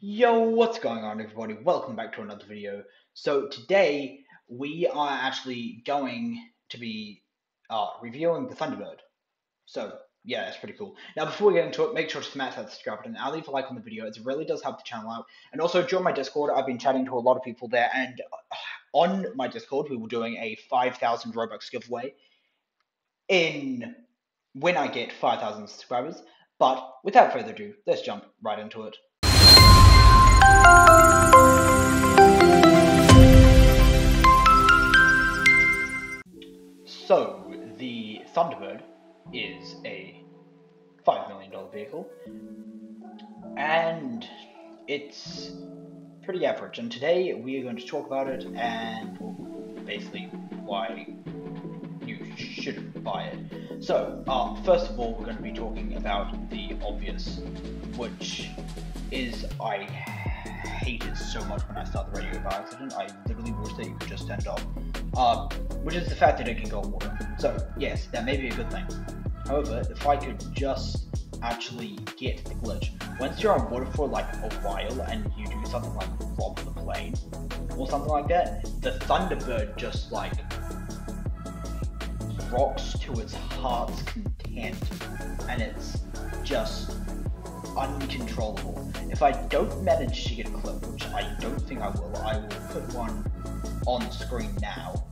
Yo, what's going on everybody? Welcome back to another video. So today we are actually going to be reviewing the Thunderbird. So yeah, it's pretty cool. Now before we get into it, make sure to smash that subscribe button and leave a like on the video. It really does help the channel out. And also join my Discord. I've been chatting to a lot of people there, and on my Discord we were doing a 5,000 Robux giveaway in when I get 5,000 subscribers. But without further ado, let's jump right into it. So, the Thunderbird is a $5 million vehicle, and it's pretty average. And today we are going to talk about it and basically why you shouldn't buy it. So, first of all, we're going to be talking about the obvious, which is I hate it so much when I start the radio by accident. I literally wish that you could just turn it off. Which is the fact that it can go in water. So, yes, that may be a good thing. However, if I could just actually get the glitch. Once you're on water for like a while and you do something like rob the plane or something like that, the Thunderbird just like rocks to its heart's content, and it's just uncontrollable. If I don't manage to get a clip, which I don't think I will put one on the screen now.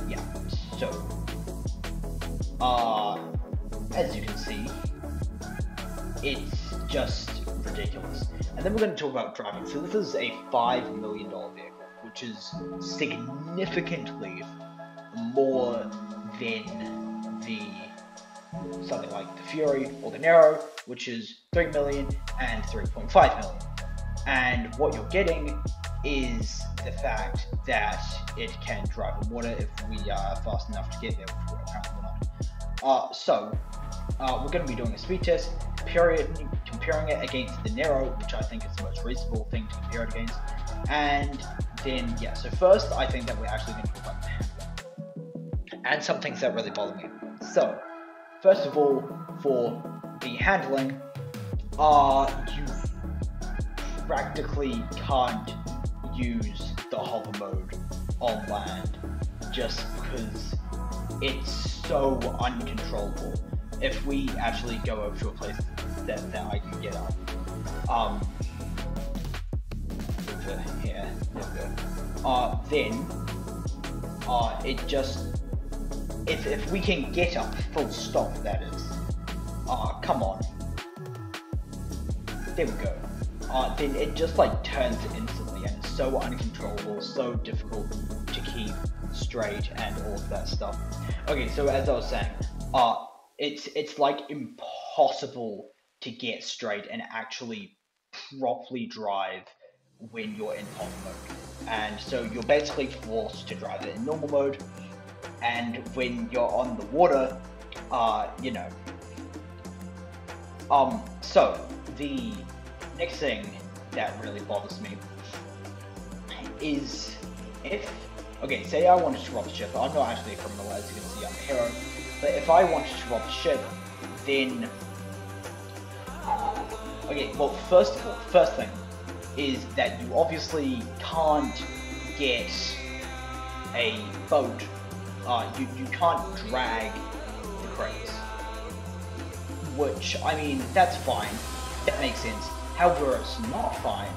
Yeah, so as you can see, it's just ridiculous. And then we're going to talk about driving. So this is a $5 million vehicle, which is significantly more than the something like the Fury or the Nero, which is 3 million and 3.5 million. And what you're getting is the fact that it can drive in water if we are fast enough to get there, which we're apparently not. We're going to be doing a speed test, comparing it against the Nero, which I think is the most reasonable thing to compare it against. And then, yeah, so first I think that we're actually going to talk about the handling and some things that really bother me. So, first of all, for the handling, you practically can't use the hover mode on land just because it's so uncontrollable. If we actually go over to a place that I can get up, over here, there we go. Then, it just, if we can get up full stop, that is, come on, there we go. Then it just like turns instantly, and it's so uncontrollable, so difficult to keep straight and all of that stuff. Okay, so as I was saying, it's like impossible to get straight and actually properly drive when you're in hover mode. And so you're basically forced to drive it in normal mode, and when you're on the water, you know. So the next thing that really bothers me is okay, say I wanted to rob a ship. I'm not actually a criminal, as you can see, I'm a hero. But if I wanted to rob a ship, then okay, well, first of all, first thing is that you obviously can't get a boat. You can't drag the crates. Which, I mean, that's fine. That makes sense. However, it's not fine,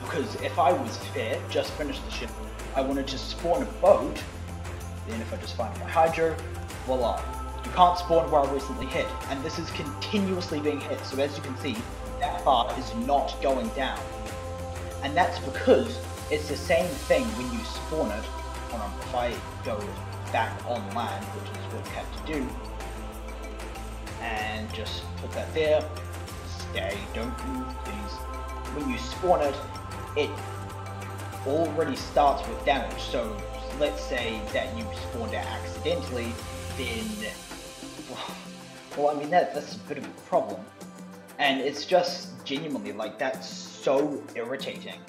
because if I was fair, just finish the ship, I wanted to spawn a boat, then if I just find my hydro, voila. You can't spawn where I recently hit, and this is continuously being hit, so as you can see, that bar is not going down. And that's because it's the same thing when you spawn it. Hold on, if I go back on land, which is what you have to do, and just put that there, stay, don't move please. When you spawn it, it already starts with damage, so let's say that you spawned it accidentally, then, well, I mean, that's a bit of a problem. And it's just genuinely, like, that's so irritating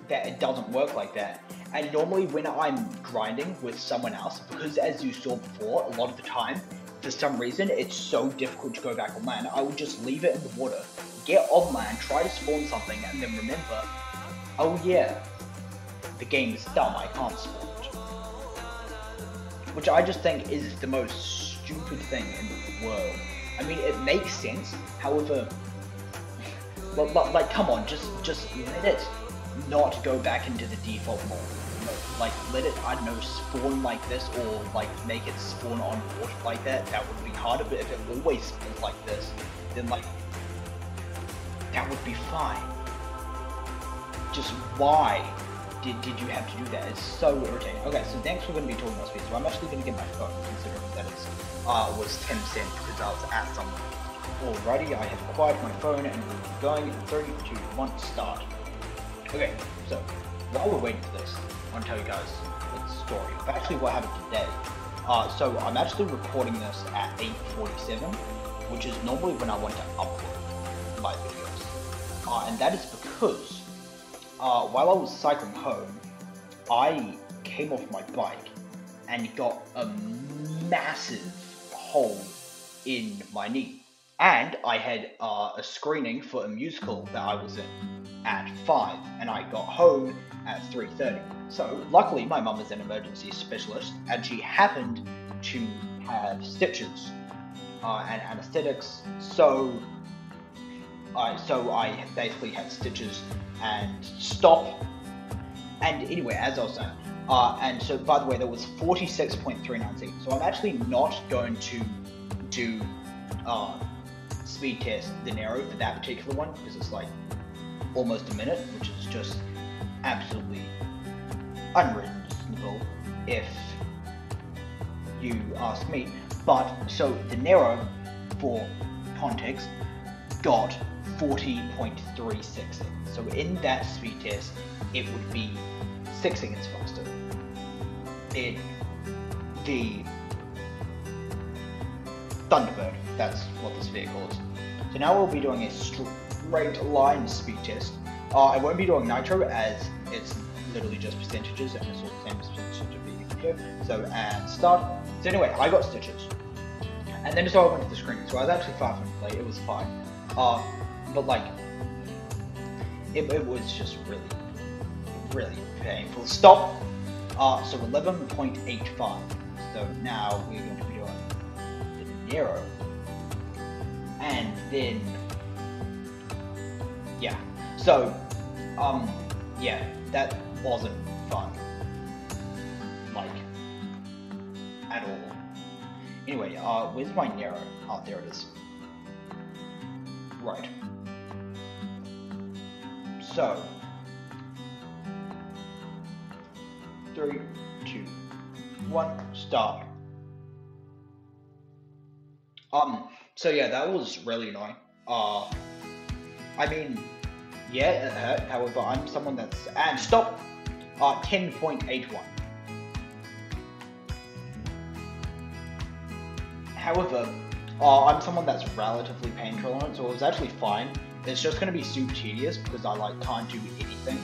that it doesn't work like that. And normally when I'm grinding with someone else, because as you saw before, a lot of the time, for some reason it's so difficult to go back on land, I would just leave it in the water, get on land, try to spawn something, and then remember, oh yeah, the game is dumb, I can't spawn it. Which I just think is the most stupid thing in the world. I mean, it makes sense, however, like come on, just let it not go back into the default mode. Like, let it, I don't know, spawn like this, or like make it spawn on water like that. That would be harder, but if it always spawns like this, then like, that would be fine. Just why did you have to do that? It's so irritating. Okay, so next we're going to be talking about speed. So I'm actually going to get my phone, considering that is, was 10% because I was at somewhere. Alrighty, I have acquired my phone and we'll be going in 3, 2, 1, start. Okay, so while we're waiting for this, I want to tell you guys the story of actually what happened today. So I'm actually recording this at 8:47, which is normally when I want to upload my videos. And that is because while I was cycling home, I came off my bike and got a massive hole in my knee. And I had a screening for a musical that I was in at 5, and I got home at 3:30. So luckily my mum is an emergency specialist, and she happened to have stitches and anesthetics, so I basically had stitches and stop. And anyway, as I was saying, and so by the way, that was 46.39 seconds. So I'm actually not going to do speed test the Nero for that particular one, because it's like almost a minute, which is just absolutely unreasonable if you ask me. But so the Nero, for context, got 40.36 seconds. So in that speed test, it would be 6 seconds faster. The Thunderbird, that's what this vehicle is. So now we'll be doing a straight line speed test. I won't be doing nitro, as it's literally just percentages, and it's all the same percentage of the video. So, and start. So anyway, I got stitches. And then so I went to the screening, so I was actually 5 minutes late, it was fine. But like, it was just really painful. Stop! So 11.85. So now we're going to be doing the Nero. And then, yeah. So, yeah, that wasn't fun. Like, at all. Anyway, where's my Nero? Oh, there it is. Right. So, 3, 2, 1, start. So yeah, that was really annoying. I mean, yeah, it hurt. However, I'm someone that's, and stop. 10.81. However, I'm someone that's relatively pain tolerant, so it was actually fine. It's just going to be super tedious because I like can't do anything.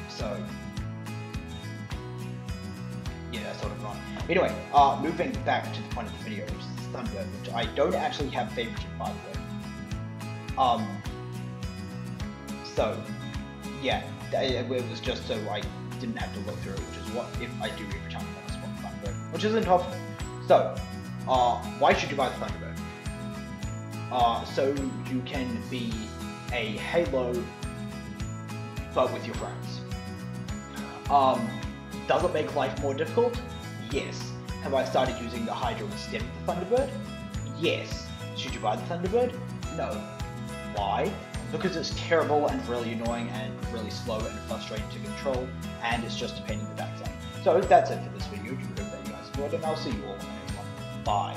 So yeah, that's sort of wrong. Anyway, moving back to the point of the video, which is Thunderbird, which I don't actually have favorited, by the way. So yeah, it was just so I didn't have to look through it, which is what if I do every time I want to spot Thunderbird, which isn't often. So, why should you buy the Thunderbird? So you can be a Halo, but with your friends. Does it make life more difficult? Yes. Have I started using the Hydra instead of the Thunderbird? Yes. Should you buy the Thunderbird? No. Why? Because it's terrible and really annoying and really slow and frustrating to control, and it's just a pain in the backside. So that's it for this video. I hope that you guys enjoyed, and I'll see you all in the next one. Bye.